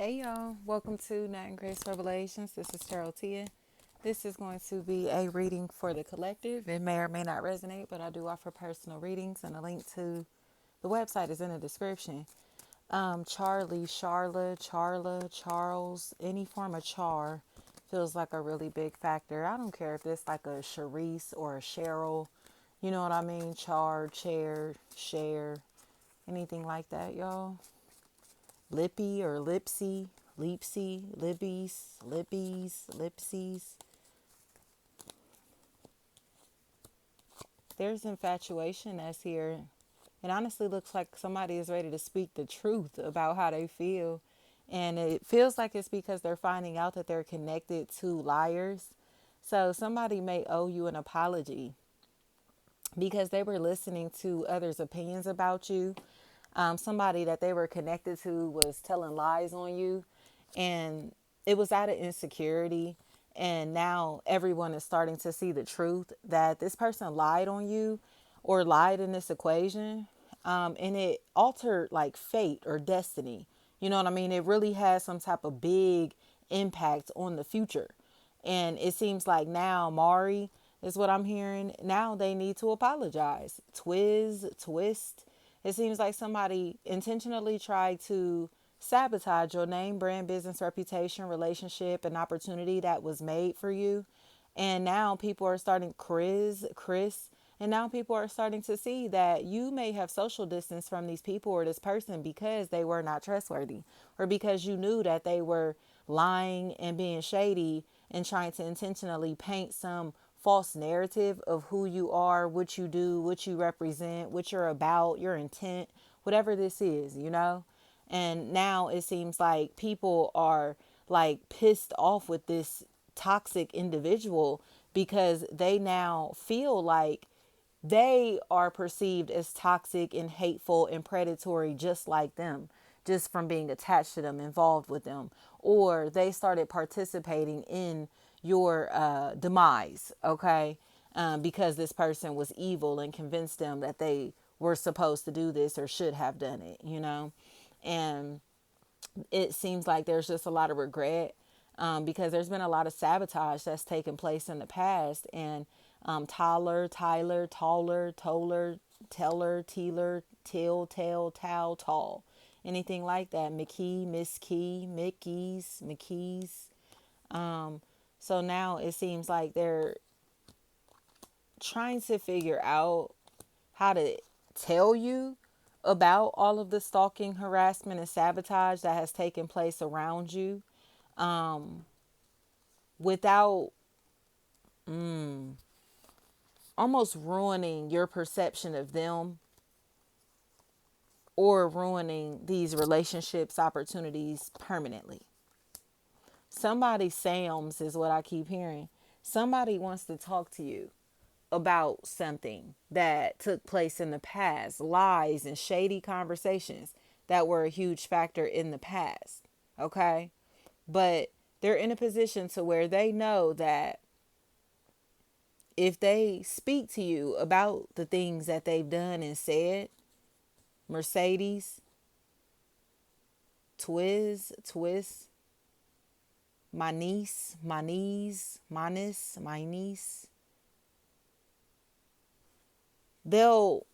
Hey y'all, welcome to Nat and Grace Revelations. This is Tarot Tia. This is going to be a reading for the collective. It may or may not resonate, but I do offer personal readings, and a link to the website is in the description. Charlie, Charla, Charles, any form of char feels like a really big factor. I don't care if it's like a Charisse or a Cheryl, you know what I mean? Char, chair, share, anything like that, y'all. Lippy or Lipsy, Leapsy, Lipsies. There's infatuation that's here. It honestly looks like somebody is ready to speak the truth about how they feel. And it feels like it's because they're finding out that they're connected to liars. So somebody may owe you an apology because they were listening to others' opinions about you. Somebody that they were connected to was telling lies on you, and it was out of insecurity. And now everyone is starting to see the truth that this person lied on you or lied in this equation. And it altered like fate or destiny. You know what I mean? It really has some type of big impact on the future. And it seems like now Mari is what I'm hearing. Now they need to apologize. Twist. It seems like somebody intentionally tried to sabotage your name, brand, business, reputation, relationship, and opportunity that was made for you. And now people are starting Chris, and now people are starting to see that you may have social distance from these people or this person because they were not trustworthy, or because you knew that they were lying and being shady and trying to intentionally paint some false narrative of who you are, what you do, what you represent, what you're about, your intent, whatever this is, you know? And now it seems like people are like pissed off with this toxic individual because they now feel like they are perceived as toxic and hateful and predatory just like them, just from being attached to them, involved with them, or they started participating in your demise, okay? Because this person was evil and convinced them that they were supposed to do this or should have done it, you know? And it seems like there's just a lot of regret, because there's been a lot of sabotage that's taken place in the past. And Tyler, Toller, Teller, Teeler, Till, Tell, Tal, Tall, anything like that. Miss Key, McKees. So now it seems like they're trying to figure out how to tell you about all of the stalking, harassment, and sabotage that has taken place around you, without almost ruining your perception of them or ruining these relationships, opportunities permanently. Somebody, Sam's is what I keep hearing. Somebody wants to talk to you about something that took place in the past, lies and shady conversations that were a huge factor in the past. Okay. But they're in a position to where they know that if they speak to you about the things that they've done and said, Mercedes, Twist, my niece, they'll,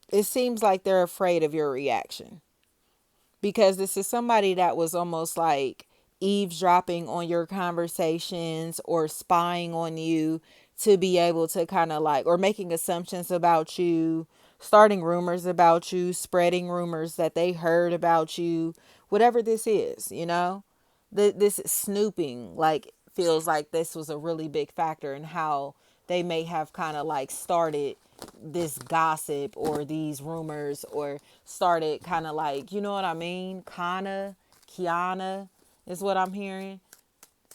it seems like they're afraid of your reaction, because this is somebody that was almost like eavesdropping on your conversations or spying on you to be able to kind of like, or making assumptions about you, starting rumors about you, spreading rumors that they heard about you, whatever this is, you know. This snooping like feels like this was a really big factor in how they may have kind of like started this gossip or these rumors, or started kind of like, you know what I mean? Kiana is what I'm hearing.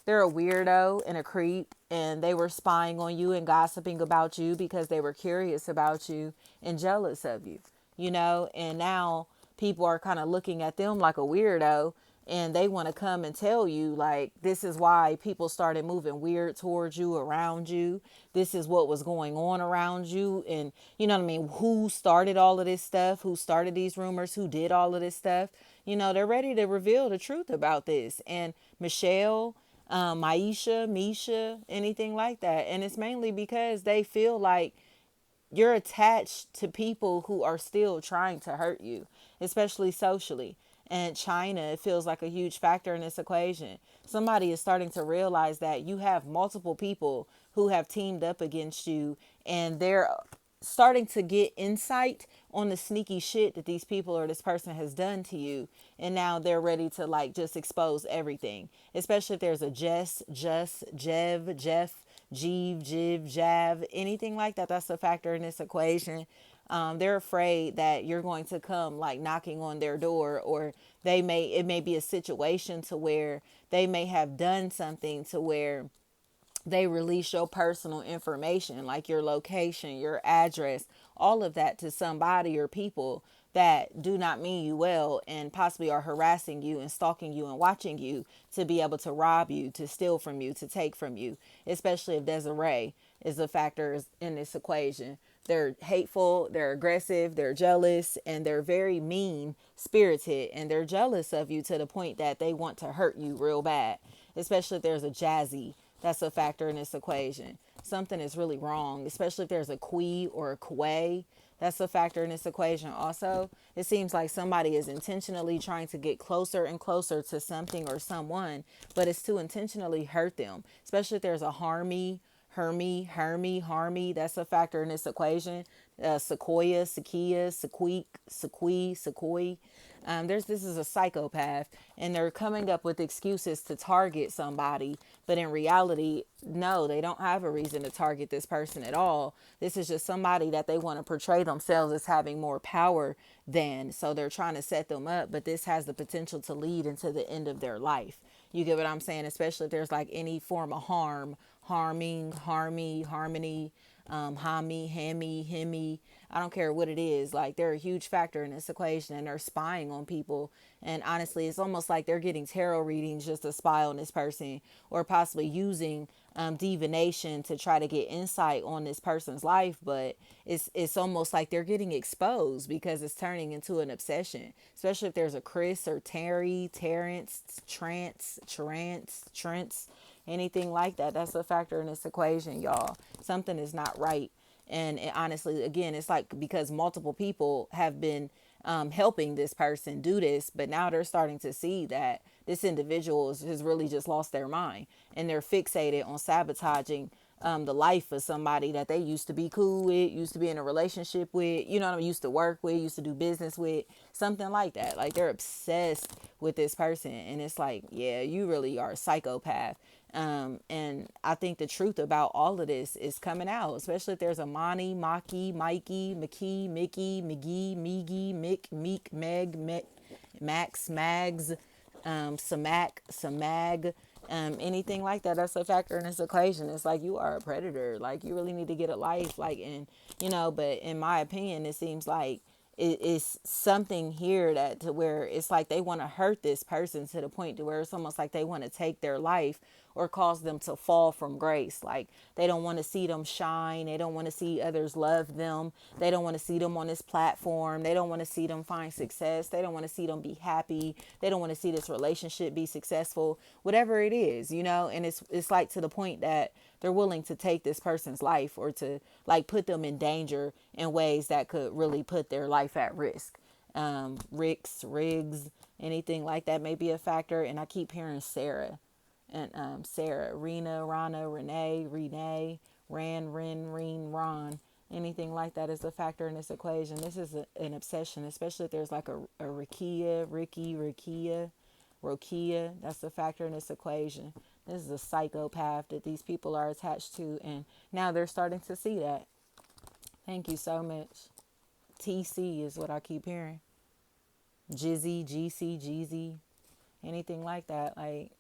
They're a weirdo and a creep, and they were spying on you and gossiping about you because they were curious about you and jealous of you, you know. And now people are kind of looking at them like a weirdo, and they want to come and tell you like, this is why people started moving weird towards you, around you. This is what was going on around you. And you know what I mean, who started all of this stuff, who started these rumors, who did all of this stuff. They're ready to reveal the truth about this. And Michelle, Maisha, Misha, anything like that. And it's mainly because they feel like you're attached to people who are still trying to hurt you, especially socially. And China, it feels like a huge factor in this equation. Somebody is starting to realize that you have multiple people who have teamed up against you, and they're starting to get insight on the sneaky shit that these people or this person has done to you. And now they're ready to like just expose everything, especially if there's a Jeff, Jeeve, Jiv, Jav, anything like that. That's a factor in this equation. They're afraid that you're going to come like knocking on their door, or it may be a situation to where they may have done something to where they release your personal information, like your location, your address, all of that to somebody or people that do not mean you well, and possibly are harassing you and stalking you and watching you to be able to rob you, to steal from you, to take from you, especially if Desiree is a factor in this equation. They're hateful, they're aggressive, they're jealous, and they're very mean spirited, and they're jealous of you to the point that they want to hurt you real bad, especially if there's a Jazzy. That's a factor in this equation. Something is really wrong, especially if there's a Kui or a Kwe. That's a factor in this equation. Also, it seems like somebody is intentionally trying to get closer and closer to something or someone, but it's to intentionally hurt them, especially if there's a Harmy. That's a factor in this equation. Sequoia, Sequoia, Sequoia. This is a psychopath, and they're coming up with excuses to target somebody, but in reality, no, they don't have a reason to target this person at all. This is just somebody that they want to portray themselves as having more power than, so they're trying to set them up, but this has the potential to lead into the end of their life. You get what I'm saying? Especially if there's like any form of harmony, hammy, himmy. I don't care what it is. Like, they're a huge factor in this equation, and they're spying on people. And honestly, it's almost like they're getting tarot readings just to spy on this person, or possibly using divination to try to get insight on this person's life. But it's almost like they're getting exposed because it's turning into an obsession, especially if there's a Chris or Terry, Terrence, Trent's, anything like that. That's a factor in this equation, y'all. Something is not right. And honestly, again, it's like because multiple people have been helping this person do this, but now they're starting to see that this individual has really just lost their mind, and they're fixated on sabotaging the life of somebody that they used to be cool with, used to be in a relationship with, you know what I mean, used to work with, used to do business with, something like that. Like, they're obsessed with this person, and it's like, yeah, you really are a psychopath. And I think the truth about all of this is coming out, especially if there's a Monty, Maki, Mikey, McKee, Mickey, McGee, Meegi, Mick, Meek, Max, Mags, Samag, anything like that. That's a factor in this equation. It's like, you are a predator. Like, you really need to get a life. Like, and but in my opinion, it seems like it is something here that to where it's like they want to hurt this person to the point to where it's almost like they want to take their life or cause them to fall from grace. Like, they don't want to see them shine. They don't want to see others love them. They don't want to see them on this platform. They don't want to see them find success. They don't want to see them be happy. They don't want to see this relationship be successful, whatever it is, and it's like to the point that they're willing to take this person's life, or to like put them in danger in ways that could really put their life at risk. Riggs, anything like that may be a factor. And I keep hearing Sarah, and Sarah, Rena, Rana, Renee, Ron. Anything like that is a factor in this equation. This is an obsession, especially if there's like a Rokia. That's a factor in this equation. This is a psychopath that these people are attached to, and now they're starting to see that. Thank you so much. TC is what I keep hearing. Jizzy, GC, Jeezy, anything like that. Like,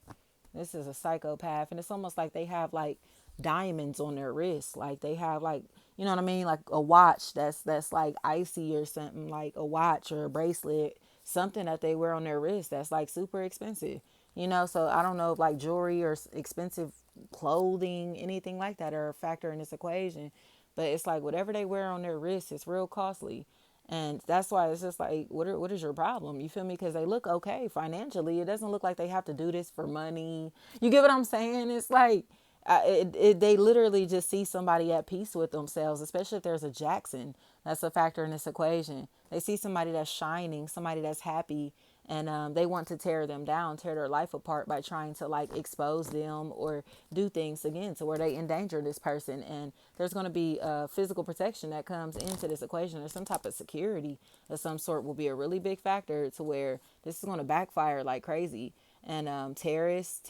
this is a psychopath, and it's almost like they have like diamonds on their wrists. Like, they have like, you know what I mean, like a watch that's like icy or something, like a watch or a bracelet, something that they wear on their wrist that's like super expensive. So I don't know if like jewelry or expensive clothing, anything like that, are a factor in this equation. But it's like whatever they wear on their wrists is real costly. And that's why it's just like, what is your problem? You feel me? Because they look okay financially. It doesn't look like they have to do this for money. You get what I'm saying? It's like, they literally just see somebody at peace with themselves, especially if there's a Jackson. That's a factor in this equation. They see somebody that's shining, somebody that's happy, and they want to tear them down, tear their life apart by trying to like expose them or do things again to where they endanger this person. And there's going to be physical protection that comes into this equation, or some type of security of some sort will be a really big factor to where this is going to backfire like crazy. And Terrence,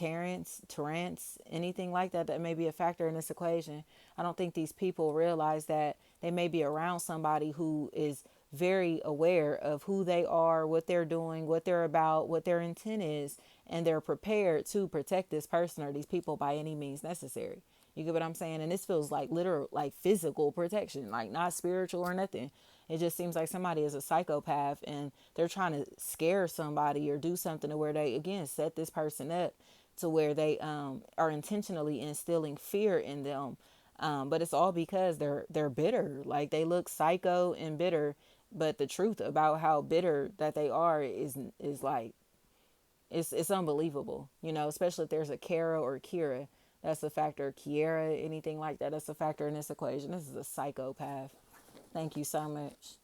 anything like that that may be a factor in this equation. I don't think these people realize that they may be around somebody who is very aware of who they are, what they're doing, what they're about, what their intent is, and they're prepared to protect this person or these people by any means necessary. You get what I'm saying? And this feels like literal, like physical protection, like not spiritual or nothing. It just seems like somebody is a psychopath and they're trying to scare somebody or do something to where they, again, set this person up to where they are intentionally instilling fear in them. But it's all because they're bitter. Like they look psycho and bitter, but the truth about how bitter that they are is like it's unbelievable. You know, especially if there's a Kara or Kira. That's a factor. Kiera, anything like that. That's a factor in this equation. This is a psychopath. Thank you so much.